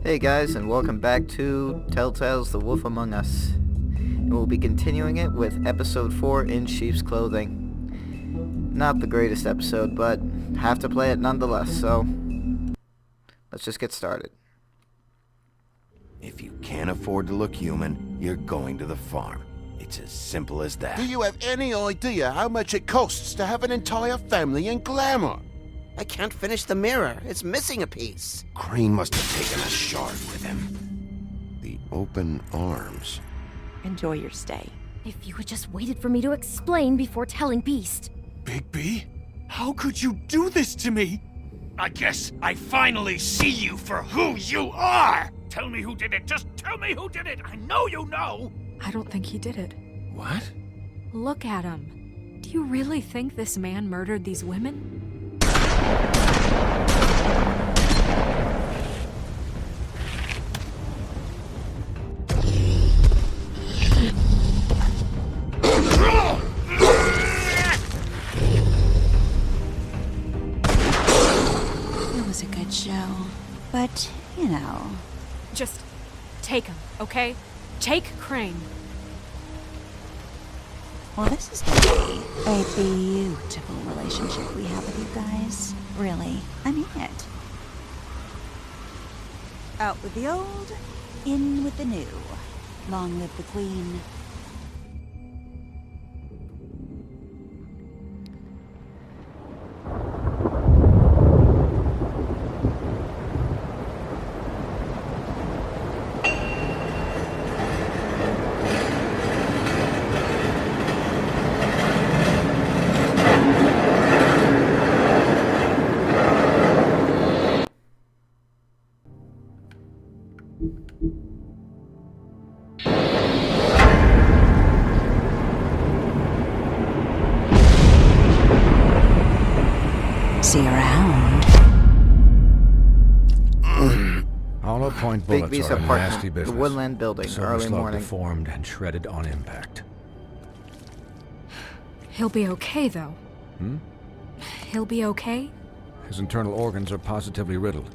Hey guys, and welcome back to Telltale's The Wolf Among Us. And we'll be continuing it with episode 4, In Sheep's Clothing. Not the greatest episode, but have to play it nonetheless, so let's just get started. If you can't afford to look human, you're going to the farm. It's as simple as that. Do you have any idea how much it costs to have an entire family in glamour? I can't finish the mirror. It's missing a piece. Crane must have taken a shard with him. The open arms. Enjoy your stay. If you had just waited for me to explain before telling Beast. Bigby? How could you do this to me? I guess I finally see you for who you are! Tell me who did it! Just tell me who did it! I know you know! I don't think he did it. What? Look at him. Do you really think this man murdered these women? It was a good show, but, you know... Just take him, okay? Take Crane. Well, this is gonna be a beautiful relationship we have with you guys. Really, I mean it. Out with the old, in with the new. Long live the Queen. See you around. Hollow point bullets Bigby's are a nasty apartment, business. the Woodland Building, Silver early slug morning. deformed and shredded on impact. He'll be okay, though. He'll be okay? His internal organs are positively riddled.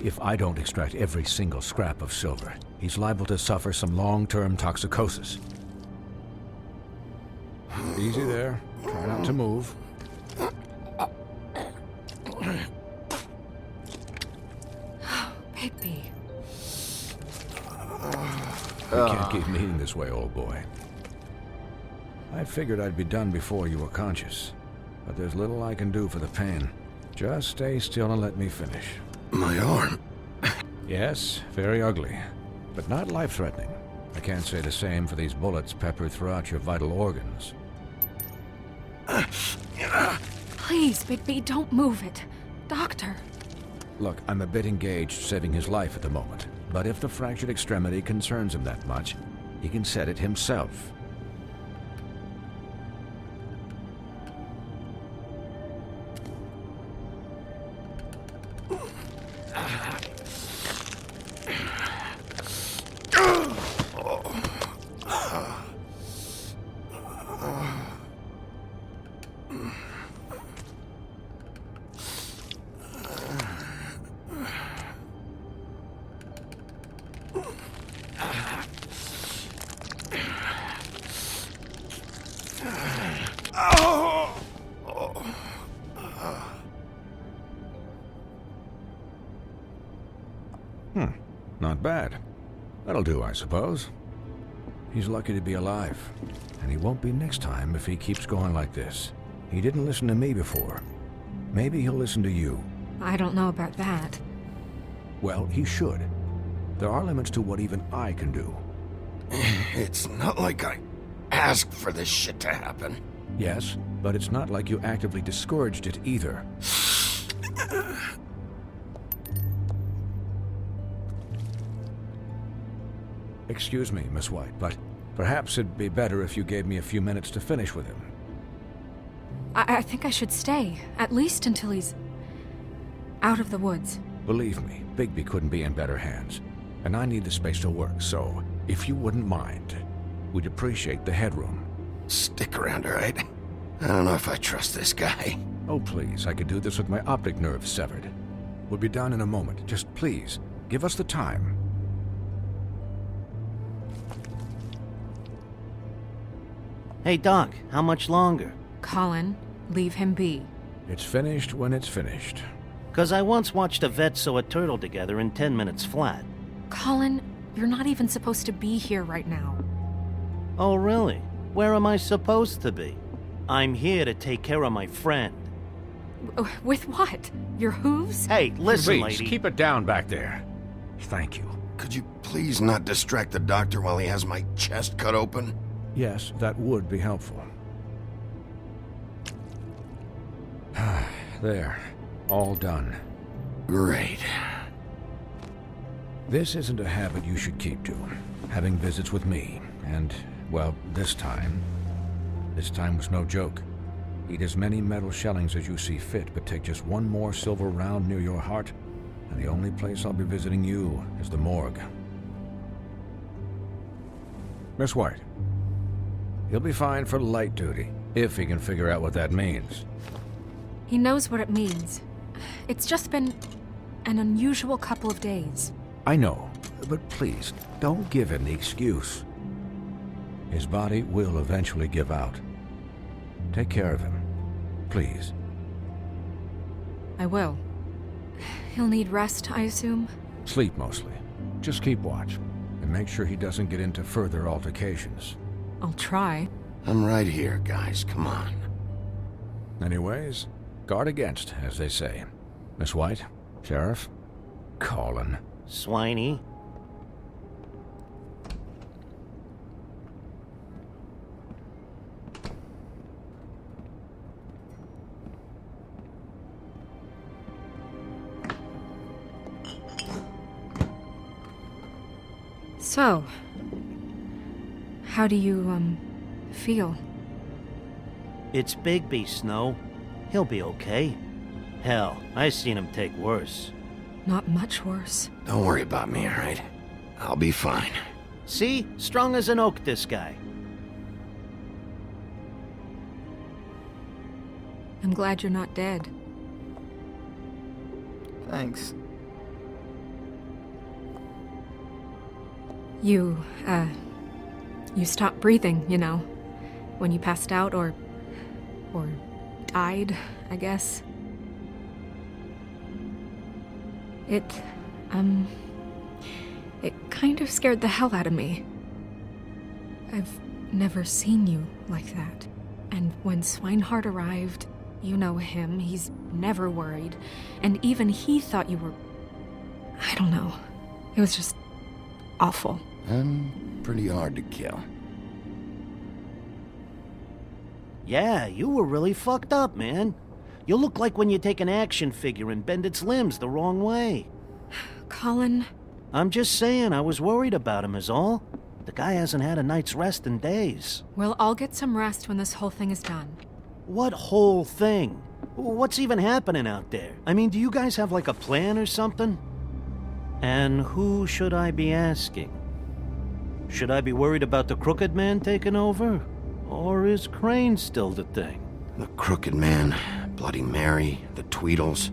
If I don't extract every single scrap of silver, he's liable to suffer some long-term toxicosis. Easy there. Try not to move. Bigby. You can't keep me eating this way, old boy. I figured I'd be done before you were conscious, but there's little I can do for the pain. Just stay still and let me finish. My arm. Yes, very ugly, but not life-threatening. I can't say the same for these bullets peppered throughout your vital organs. Please, Bigby, don't move it. Doctor. Look, I'm a bit engaged saving his life at the moment, but if the fractured extremity concerns him that much, he can set it himself. Not bad. That'll do, I suppose. He's lucky to be alive, and he won't be next time if he keeps going like this. He didn't listen to me before. Maybe he'll listen to you. I don't know about that. Well, he should. There are limits to what even I can do. It's not like I asked for this shit to happen. Yes, but it's not like you actively discouraged it either. Excuse me, Miss White, but perhaps it'd be better if you gave me a few minutes to finish with him. I think I should stay, at least until he's out of the woods. Believe me, Bigby couldn't be in better hands, and I need the space to work, so if you wouldn't mind, we'd appreciate the headroom. Stick around, all right? I don't know if I trust this guy. Oh, please, I could do this with my optic nerve severed. We'll be done in a moment. Just please, give us the time. Hey, Doc, how much longer? Colin, leave him be. It's finished when it's finished. 'Cause I once watched a vet sew a turtle together in 10 minutes flat. Colin, you're not even supposed to be here right now. Oh, really? Where am I supposed to be? I'm here to take care of my friend. With what? Your hooves? Hey, listen, Please, lady. keep it down back there. Thank you. Could you please not distract the doctor while he has my chest cut open? Yes, that would be helpful. There. All done. Great. This isn't a habit you should keep to. Having visits with me. And, well, this time was no joke. Eat as many metal shellings as you see fit, but take just one more silver round near your heart, and the only place I'll be visiting you is the morgue. Miss White. He'll be fine for light duty, if he can figure out what that means. He knows what it means. It's just been an unusual couple of days. I know, but please, don't give him the excuse. His body will eventually give out. Take care of him, please. I will. He'll need rest, I assume? Sleep mostly. Just keep watch, and make sure he doesn't get into further altercations. I'll try. I'm right here, guys. Come on. Anyways, guard against, as they say. Miss White, Sheriff, Colin. Swiney. So, how do you, feel? It's Bigby, Snow. He'll be okay. Hell, I seen him take worse. Not much worse. Don't worry about me, all right? I'll be fine. See? Strong as an oak, this guy. I'm glad you're not dead. Thanks. You stopped breathing, you know, when you passed out or died, I guess. It kind of scared the hell out of me. I've never seen you like that. And when Swinehart arrived, you know him, he's never worried. And even he thought you were... I don't know. It was just awful. I'm pretty hard to kill. Yeah, you were really fucked up, man. You look like when you take an action figure and bend its limbs the wrong way. Colin... I'm just saying, I was worried about him is all. The guy hasn't had a night's rest in days. We'll all get some rest when this whole thing is done. What whole thing? What's even happening out there? I mean, do you guys have like a plan or something? And who should I be asking? Should I be worried about the Crooked Man taking over? Or is Crane still the thing? The Crooked Man, Bloody Mary, the Tweedles.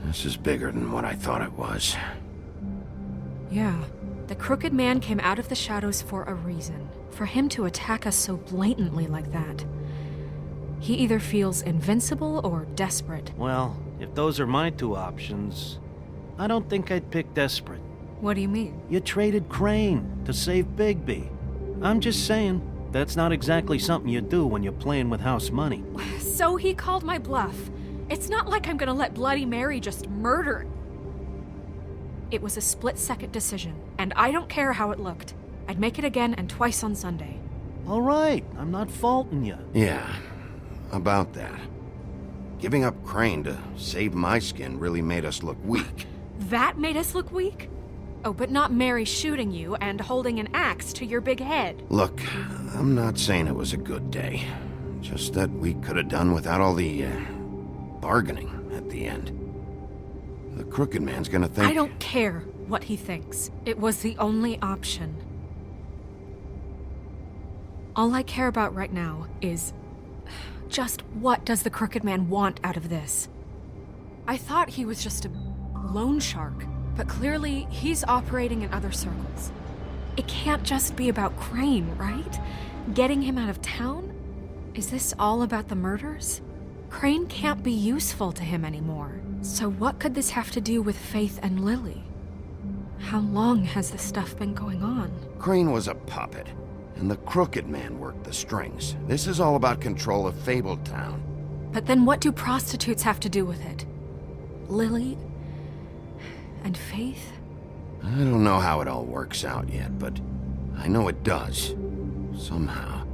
This is bigger than what I thought it was. Yeah. The Crooked Man came out of the shadows for a reason. For him to attack us so blatantly like that. He either feels invincible or desperate. Well, if those are my two options, I don't think I'd pick desperate. What do you mean? You traded Crane to save Bigby. I'm just saying, that's not exactly something you do when you're playing with house money. So he called my bluff. It's not like I'm gonna let Bloody Mary just murder. It was a split-second decision, and I don't care how it looked. I'd make it again and twice on Sunday. All right, I'm not faulting you. Yeah, about that. Giving up Crane to save my skin really made us look weak. That made us look weak? Oh, but not Mary shooting you and holding an axe to your big head. Look, I'm not saying it was a good day. Just that we could have done without all the, bargaining at the end. The Crooked Man's gonna think... I don't care what he thinks. It was the only option. All I care about right now is Just what does the Crooked Man want out of this? I thought he was just a loan shark, but clearly he's operating in other circles. It can't just be about Crane, right? Getting him out of town? Is this all about the murders? Crane can't be useful to him anymore. So what could this have to do with Faith and Lily? How long has this stuff been going on? Crane was a puppet, and the Crooked Man worked the strings. This is all about control of Fabletown. But then what do prostitutes have to do with it? Lily and Faith? I don't know how it all works out yet, but I know it does. Somehow.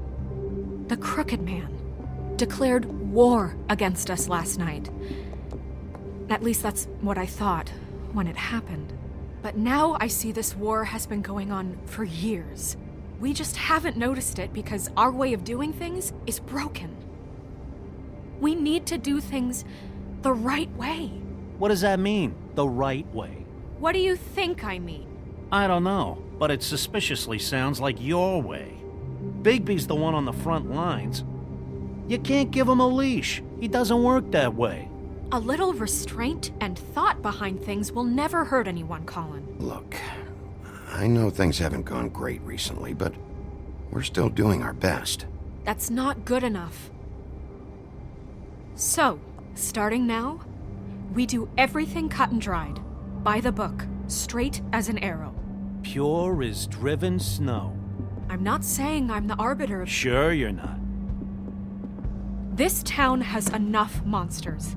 The Crooked Man declared war against us last night. At least that's what I thought when it happened. But now I see this war has been going on for years. We just haven't noticed it because our way of doing things is broken. We need to do things the right way. What does that mean, the right way? What do you think I mean? I don't know, but it suspiciously sounds like your way. Bigby's the one on the front lines. You can't give him a leash. He doesn't work that way. A little restraint and thought behind things will never hurt anyone, Colin. Look, I know things haven't gone great recently, but we're still doing our best. That's not good enough. So, starting now, we do everything cut and dried. By the book, straight as an arrow. Pure as driven snow. I'm not saying I'm the arbiter of... Sure you're not. This town has enough monsters.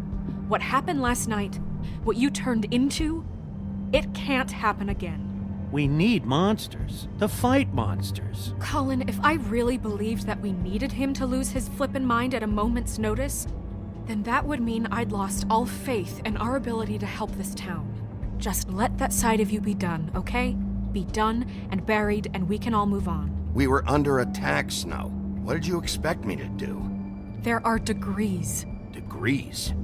What happened last night, what you turned into, it can't happen again. We need monsters. To fight monsters. Colin, if I really believed that we needed him to lose his flippin' mind at a moment's notice, then that would mean I'd lost all faith in our ability to help this town. Just let that side of you be done, okay? Be done and buried, and we can all move on. We were under attack, Snow. What did you expect me to do? There are degrees. Degrees?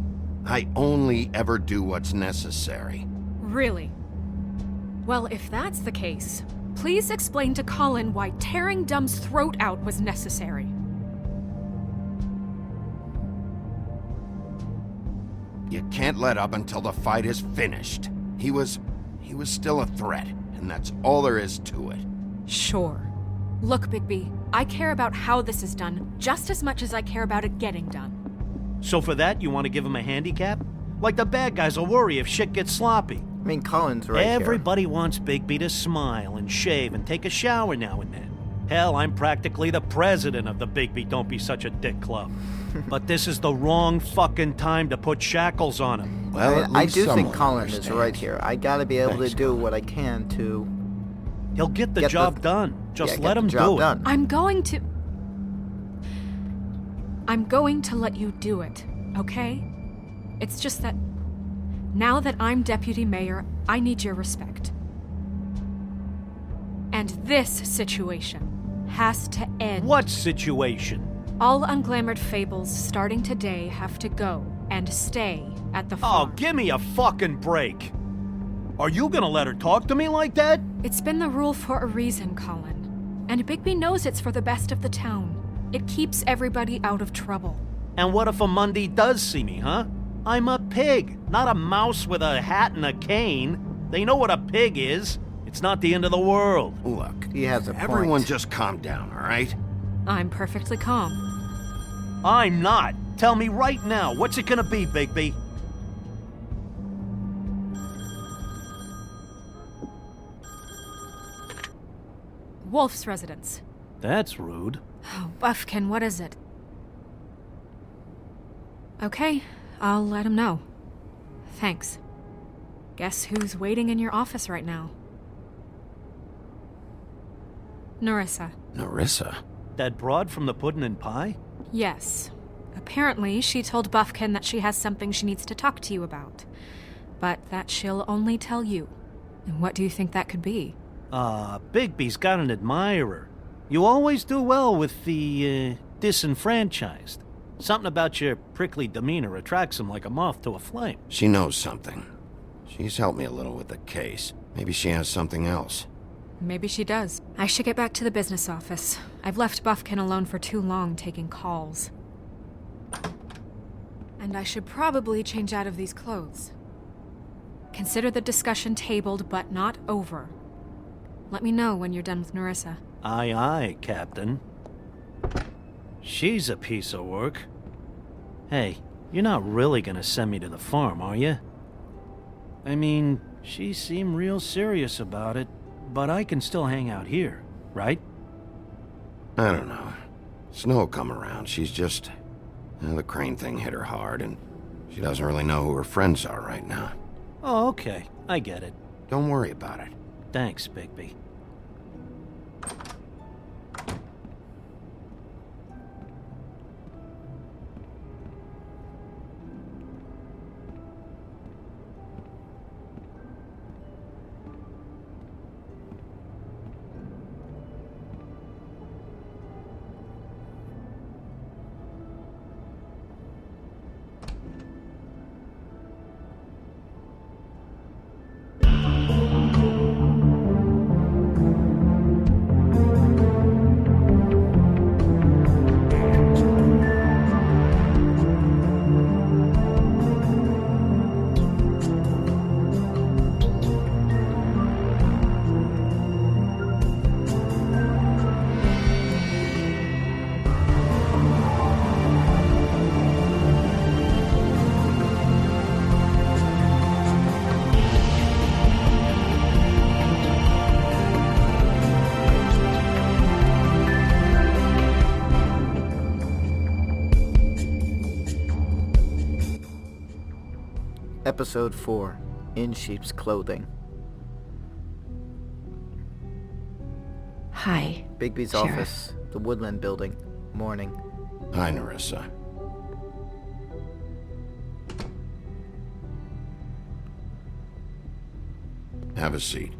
I only ever do what's necessary. Really? Well, if that's the case, please explain to Colin why tearing Dumb's throat out was necessary. You can't let up until the fight is finished. He was still a threat, and that's all there is to it. Sure. Look, Bigby, I care about how this is done just as much as I care about it getting done. So for that, you want to give him a handicap? Like the bad guys will worry if shit gets sloppy. I mean, Colin's right Everybody wants Bigby to smile and shave and take a shower now and then. Hell, I'm practically the president of the Bigby Don't Be Such a Dick Club. But this is the wrong fucking time to put shackles on him. Well, I do think Colin is right here. I gotta be able to do what I can to... He'll get the job done. Just let him do it. I'm going to let you do it, okay? It's just that now that I'm deputy mayor, I need your respect. And this situation has to end. What situation? All unglamored fables starting today have to go and stay at the farm. Oh, give me a fucking break. Are you gonna let her talk to me like that? It's been the rule for a reason, Colin. And Bigby knows it's for the best of the town. It keeps everybody out of trouble. And what if a Monday does see me, huh? I'm a pig, not a mouse with a hat and a cane. They know what a pig is. It's not the end of the world. Look, He has a point. everyone just calm down, all right? I'm perfectly calm. I'm not. Tell me right now, what's it gonna be, Bigby? Wolf's residence. That's rude. Oh, Buffkin, what is it? Okay, I'll let him know. Thanks. Guess who's waiting in your office right now? Nerissa. Nerissa? That broad from the puddin' and pie? Yes. Apparently, she told Buffkin that she has something she needs to talk to you about. But that she'll only tell you. And what do you think that could be? Bigby's got an admirer. You always do well with the, disenfranchised. Something about your prickly demeanor attracts him like a moth to a flame. She knows something. She's helped me a little with the case. Maybe she has something else. Maybe she does. I should get back to the business office. I've left Buffkin alone for too long taking calls. and I should probably change out of these clothes. Consider the discussion tabled, but not over. Let me know when you're done with Nerissa. Aye, aye, Captain. She's a piece of work. Hey, you're not really gonna send me to the farm, are you? I mean, she seemed real serious about it, but I can still hang out here, right? I don't know. Snow will come around. She's just... the crane thing hit her hard, and she doesn't really know who her friends are right now. Oh, okay. I get it. Don't worry about it. Thanks, Bigby. Episode 4, In Sheep's Clothing. Hi. Bigby's Sheriff. office, the Woodland building, morning. Hi, Nerissa. Have a seat.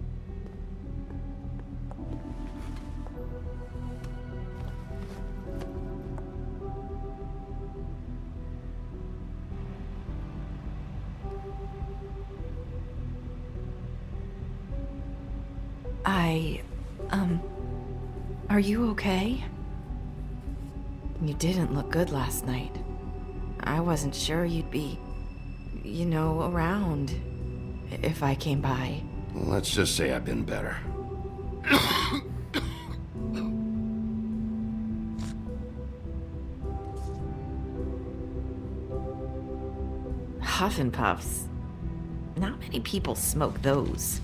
Are you okay? You didn't look good last night. I wasn't sure you'd be, around if I came by. Let's just say I've been better. Huff and puffs. Not many people smoke those.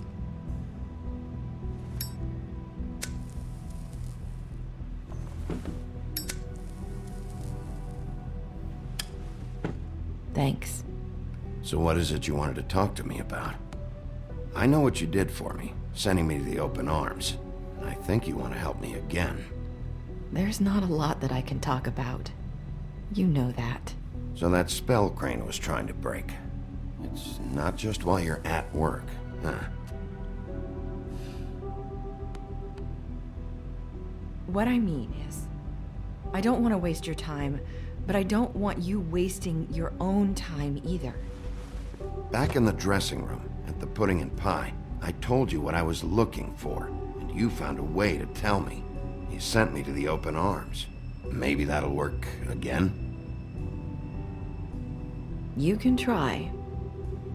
Thanks. So what is it you wanted to talk to me about? I know what you did for me, sending me to the open arms. I think you want to help me again. There's not a lot that I can talk about. You know that. So that spell Crane was trying to break. It's not just while you're at work, huh? What I mean is, I don't want to waste your time, but I don't want you wasting your own time either. Back in the dressing room, at the pudding and pie, I told you what I was looking for, and you found a way to tell me. You sent me to the open arms. Maybe that'll work again? You can try.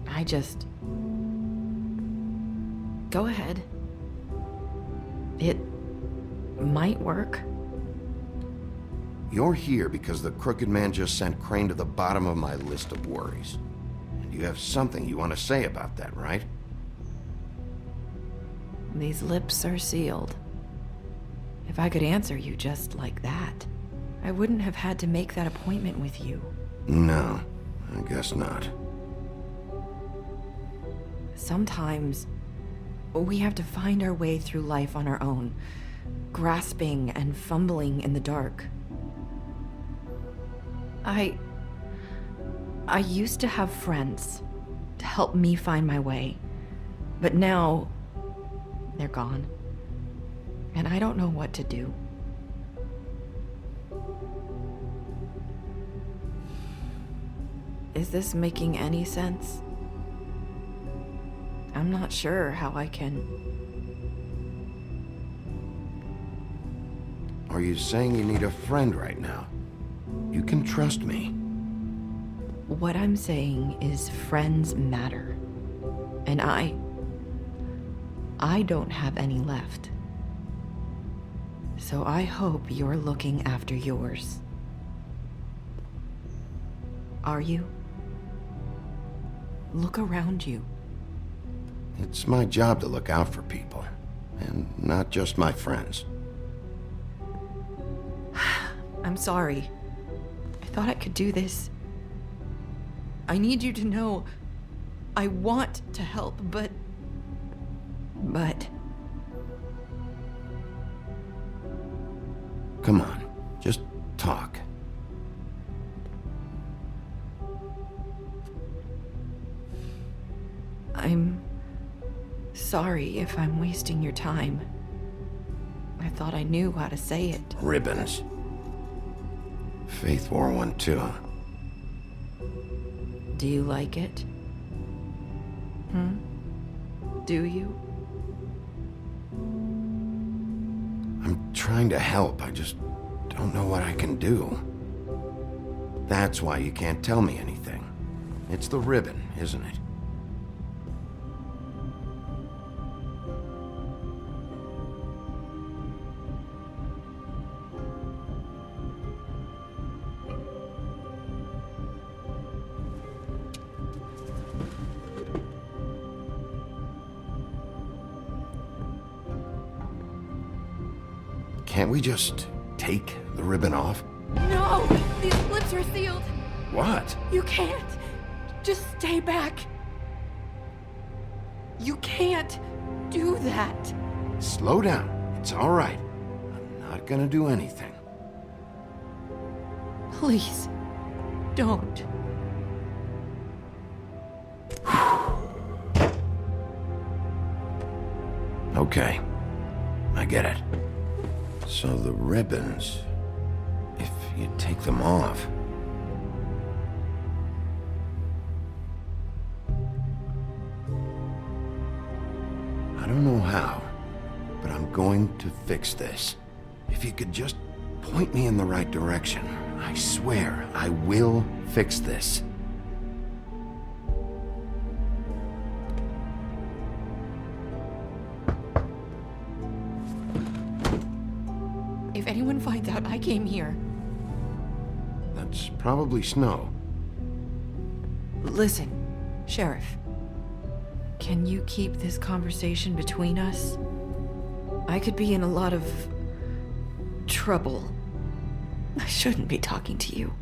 I just... Go ahead. It might work. You're here because the Crooked Man just sent Crane to the bottom of my list of worries. And you have something you want to say about that, right? These lips are sealed. If I could answer you just like that, I wouldn't have had to make that appointment with you. No, I guess not. Sometimes, we have to find our way through life on our own, grasping and fumbling in the dark. I used to have friends to help me find my way, but now they're gone, and I don't know what to do. Is this making any sense? I'm not sure how I can... Are you saying you need a friend right now? You can trust me. What I'm saying is friends matter. And I don't have any left. So I hope you're looking after yours. Are you? Look around you. It's my job to look out for people, and not just my friends. I'm sorry. I thought I could do this. I need you to know I want to help, but... Come on, just talk. I'm sorry if I'm wasting your time. I thought I knew how to say it. Ribbons. Faith wore one too. Do you like it? Do you? I'm trying to help, I just don't know what I can do. That's why you can't tell me anything. It's the ribbon, isn't it? Can't we just take the ribbon off? No! These lips are sealed! What? You can't! Just stay back! You can't do that! Slow down. It's all right. I'm not gonna do anything. Please, don't. Okay. I get it. So the ribbons, if you take them off... I don't know how, but I'm going to fix this. If you could just point me in the right direction, I swear I will fix this. If anyone finds out I came here... That's probably snow. Listen, Sheriff. Can you keep this conversation between us? I could be in a lot of... trouble. I shouldn't be talking to you.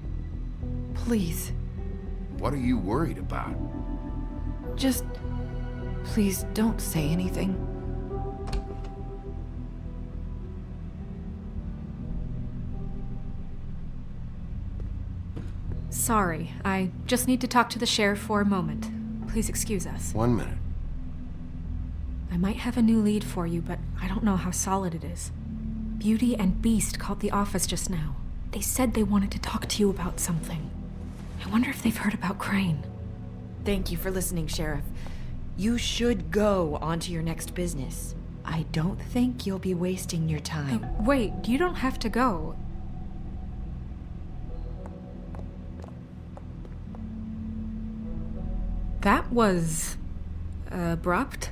Please. What are you worried about? Just... please don't say anything. Sorry, I just need to talk to the sheriff for a moment. Please excuse us. 1 minute. I might have a new lead for you, but I don't know how solid it is. Beauty and Beast called the office just now. They said they wanted to talk to you about something. I wonder if they've heard about Crane. Thank you for listening, Sheriff. You should go on to your next business. I don't think you'll be wasting your time. Wait, you don't have to go. That was... abrupt?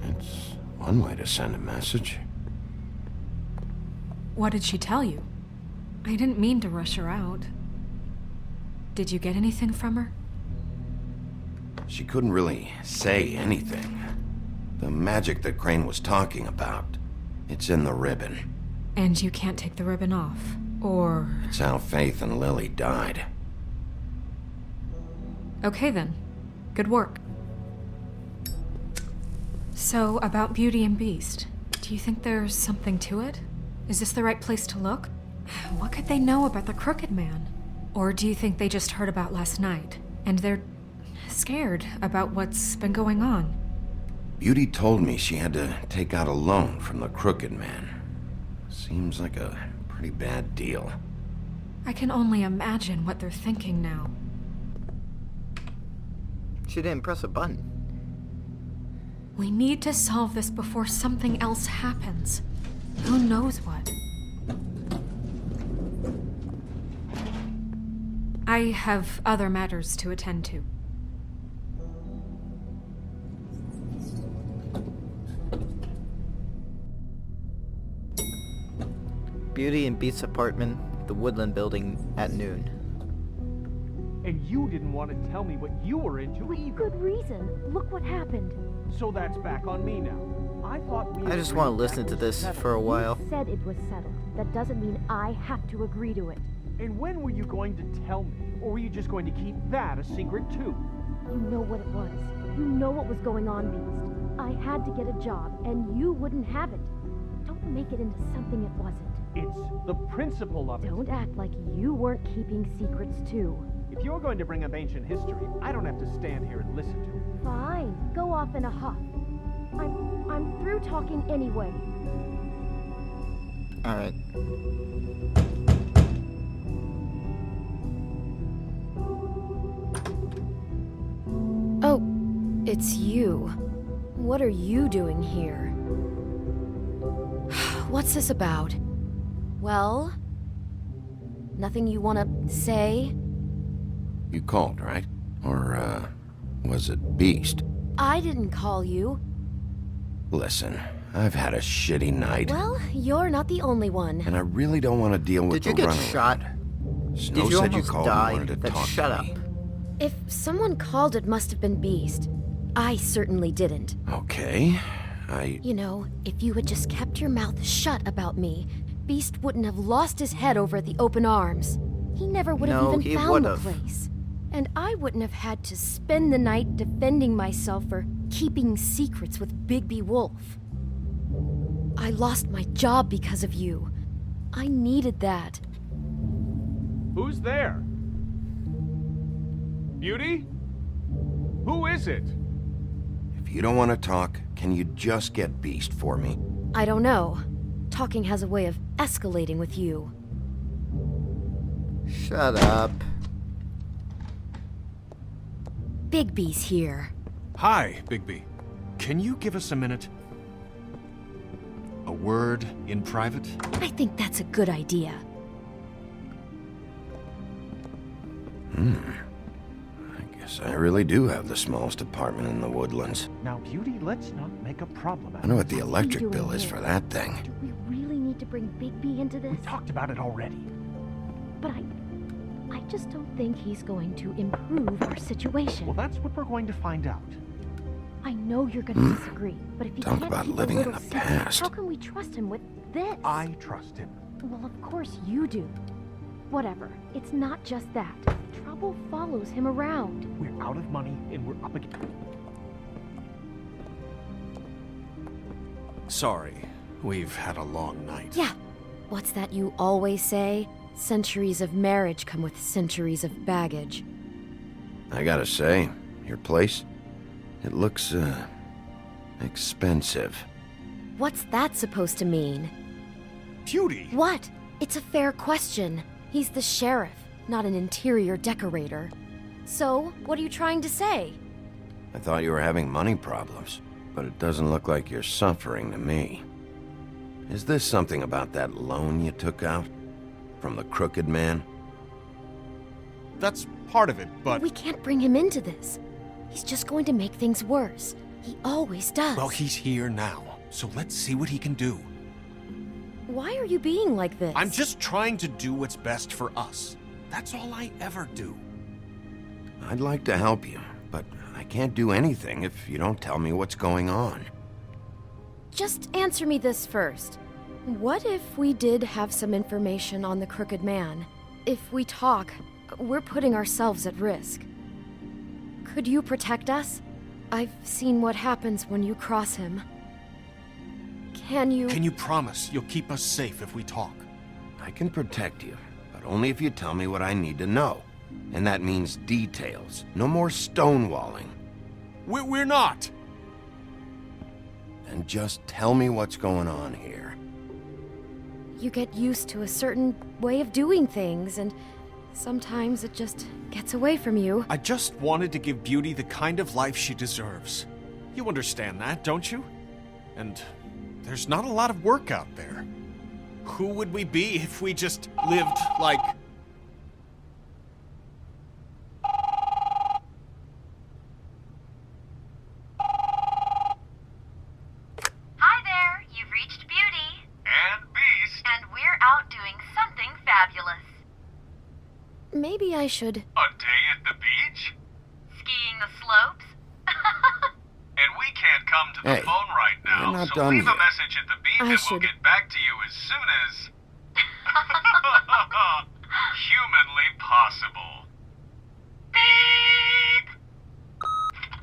It's one way to send a message. What did she tell you? I didn't mean to rush her out. Did you get anything from her? She couldn't really say anything. The magic that Crane was talking about, it's in the ribbon. And you can't take the ribbon off, or... It's how Faith and Lily died. Okay then. Good work. So, about Beauty and Beast, do you think there's something to it? Is this the right place to look? What could they know about the Crooked Man? Or do you think they just heard about last night, and they're scared about what's been going on? Beauty told me she had to take out a loan from the Crooked Man. Seems like a pretty bad deal. I can only imagine what they're thinking now. She didn't press a button. We need to solve this before something else happens. Who knows what? I have other matters to attend to. Beauty and Beast's apartment, the Woodland building, at noon. And you didn't want to tell me what you were into With either. good reason. Look what happened. So that's back on me now. I thought we I just agreed want to that listen to was this settled. for a while. You said it was settled. That doesn't mean I have to agree to it. And when were you going to tell me? Or were you just going to keep that a secret too? You know what it was. You know what was going on, Beast. I had to get a job, and you wouldn't have it. Don't make it into something it wasn't. It's the principle of it. Don't act like you weren't keeping secrets too. If you're going to bring up ancient history, I don't have to stand here and listen to it. Fine. Go off in a huff. I'm through talking anyway. Alright. Oh, it's you. What are you doing here? What's this about? Well? Nothing you want to say? You called, right? Or, was it Beast? I didn't call you. Listen, I've had a shitty night. Well, you're not the only one. And I really don't want to deal with Did you the get runaway. shot? Snow Did you said you almost called die? and wanted to Then talk shut to up. me. If someone called, it must have been Beast. I certainly didn't. Okay, You know, if you had just kept your mouth shut about me, Beast wouldn't have lost his head over at the open arms. He never would have No, even he found the would've. place. And I wouldn't have had to spend the night defending myself for keeping secrets with Bigby Wolf. I lost my job because of you. I needed that. Who's there? Beauty? Who is it? If you don't want to talk, can you just get Beast for me? I don't know. Talking has a way of escalating with you. Shut up. Bigby's here. Hi, Bigby. Can you give us a minute? A word in private? I think that's a good idea. I guess I really do have the smallest apartment in the Woodlands. Now, Beauty, let's not make a problem out I know of what the it. electric doing bill is here? for that thing. Do we really need to bring Bigby into this? We talked about it already. But I just don't think he's going to improve our situation. Well, that's what we're going to find out. I know you're going to disagree, but if you Talk can't about keep living a in little the secret, past. how can we trust him with this? I trust him. Well, of course you do. Whatever. It's not just that. Trouble follows him around. We're out of money and we're up against... Sorry, we've had a long night. Yeah. What's that you always say? Centuries of marriage come with centuries of baggage. I gotta say, your place, it looks, expensive. What's that supposed to mean? Beauty! What? It's a fair question. He's the sheriff, not an interior decorator. So, what are you trying to say? I thought you were having money problems, but it doesn't look like you're suffering to me. Is this something about that loan you took out? From the crooked man? That's part of it, but... We can't bring him into this. He's just going to make things worse. He always does. Well, he's here now, so let's see what he can do. Why are you being like this? I'm just trying to do what's best for us. That's all I ever do. I'd like to help you, but I can't do anything if you don't tell me what's going on. Just answer me this first. What if we did have some information on the crooked man? If we talk, we're putting ourselves at risk. Could you protect us? I've seen what happens when you cross him. Can you promise you'll keep us safe if we talk? I can protect you, but only if you tell me what I need to know. And that means details. No more stonewalling. We're not! Then just tell me what's going on here. You get used to a certain way of doing things, and sometimes it just gets away from you. I just wanted to give Beauty the kind of life she deserves. You understand that, don't you? And there's not a lot of work out there. Who would we be if we just lived like... I should... A day at the beach? Skiing the slopes? And we can't come to the Hey, phone right now, we're not so done leave a yet. message at the beep and we'll get back to you as soon as... humanly possible. Beep!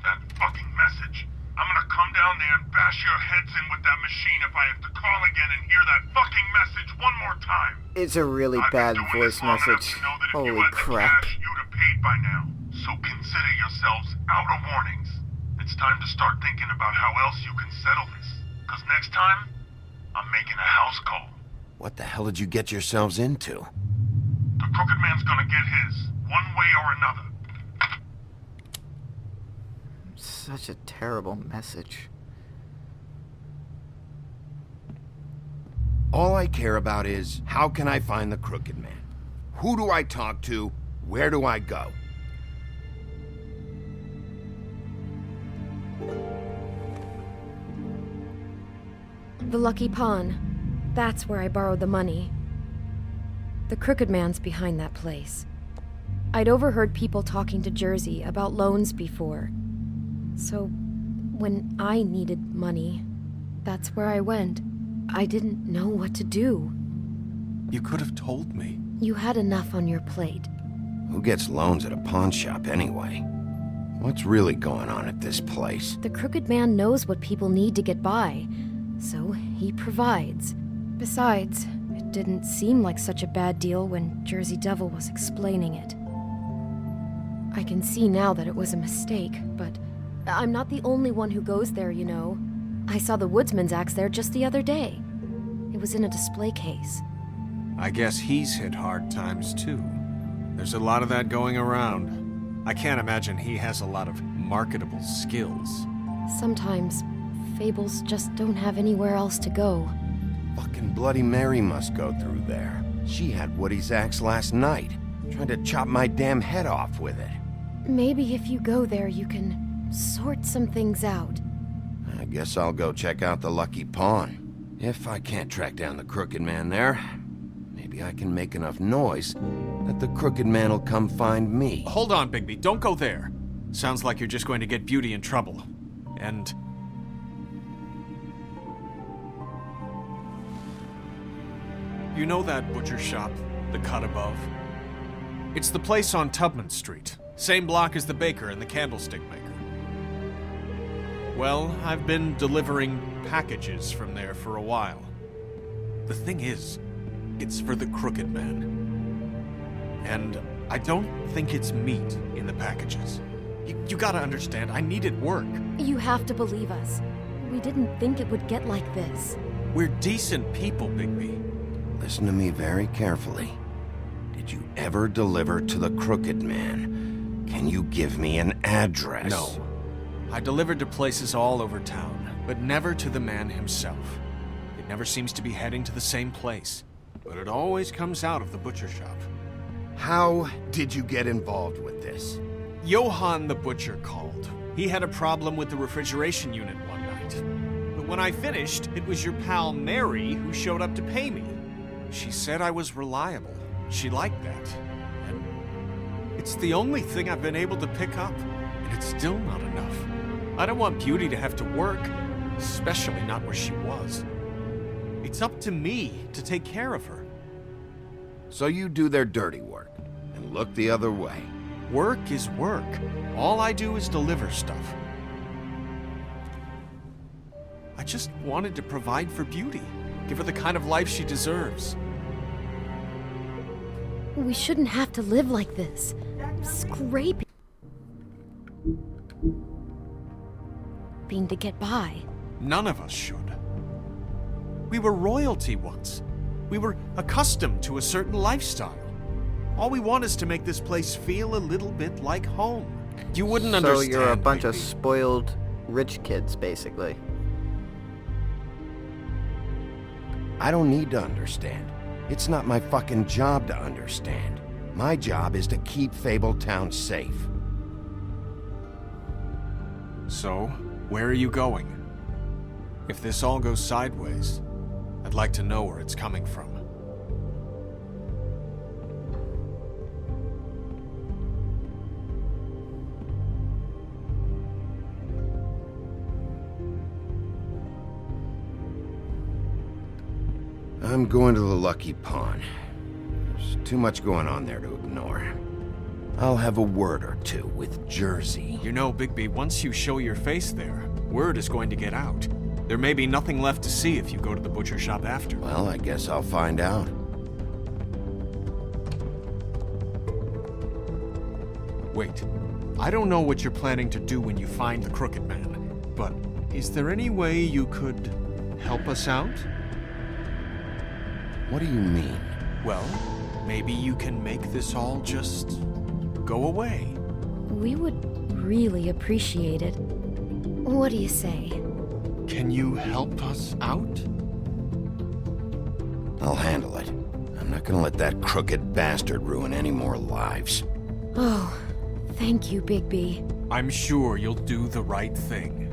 That fucking message. I'm gonna come down there and bash your heads in with that machine if I have to call again and hear that fucking message one more time. It's a really bad voice message. Holy crap. You'd have paid by now. So consider yourselves out of warnings. It's time to start thinking about how else you can settle this. Because next time, I'm making a house call. What the hell did you get yourselves into? The Crooked Man's gonna get his, one way or another. Such a terrible message. All I care about is, how can I find the Crooked Man? Who do I talk to? Where do I go? The Lucky Pawn. That's where I borrowed the money. The Crooked Man's behind that place. I'd overheard people talking to Jersey about loans before. So, when I needed money, that's where I went. I didn't know what to do. You could have told me. You had enough on your plate. Who gets loans at a pawn shop anyway? What's really going on at this place? The Crooked Man knows what people need to get by, so he provides. Besides, it didn't seem like such a bad deal when Jersey Devil was explaining it. I can see now that it was a mistake, but I'm not the only one who goes there, you know. I saw the Woodsman's axe there just the other day. It was in a display case. I guess he's hit hard times too. There's a lot of that going around. I can't imagine he has a lot of marketable skills. Sometimes, fables just don't have anywhere else to go. Fucking Bloody Mary must go through there. She had Woody's axe last night. Tried to chop my damn head off with it. Maybe if you go there, you can sort some things out. I guess I'll go check out the Lucky Pawn. If I can't track down the Crooked Man there, maybe I can make enough noise that the Crooked Man will come find me. Hold on, Bigby. Don't go there. Sounds like you're just going to get Beauty in trouble. And... you know that butcher shop, the cut above? It's the place on Tubman Street. Same block as the baker and the candlestick maker. Well, I've been delivering packages from there for a while. The thing is, it's for the Crooked Man. And I don't think it's meat in the packages. You gotta understand, I needed work. You have to believe us. We didn't think it would get like this. We're decent people, Bigby. Listen to me very carefully. Did you ever deliver to the Crooked Man? Can you give me an address? No. I delivered to places all over town, but never to the man himself. It never seems to be heading to the same place, but it always comes out of the butcher shop. How did you get involved with this? Johann the butcher called. He had a problem with the refrigeration unit one night. But when I finished, it was your pal Mary who showed up to pay me. She said I was reliable. She liked that. And it's the only thing I've been able to pick up, and it's still not enough. I don't want Beauty to have to work, especially not where she was. It's up to me to take care of her. So you do their dirty work, and look the other way. Work is work. All I do is deliver stuff. I just wanted to provide for Beauty, give her the kind of life she deserves. We shouldn't have to live like this. Scraping to get by. None of us should. We were royalty once. We were accustomed to a certain lifestyle. All we want is to make this place feel a little bit like home. You wouldn't understand. So you're a bunch of Bigby. spoiled rich kids, basically. I don't need to understand. It's not my fucking job to understand. My job is to keep Fabletown safe. So, where are you going? If this all goes sideways, I'd like to know where it's coming from. I'm going to the Lucky Pawn. There's too much going on there to ignore. I'll have a word or two with Jersey. You know, Bigby, once you show your face there, word is going to get out. There may be nothing left to see if you go to the butcher shop after. Well, I guess I'll find out. Wait, I don't know what you're planning to do when you find the Crooked Man, but is there any way you could help us out? What do you mean? Well, maybe you can make this all just go away. We would really appreciate it. What do you say? Can you help us out? I'll handle it. I'm not gonna let that crooked bastard ruin any more lives. Oh, thank you, Bigby. I'm sure you'll do the right thing.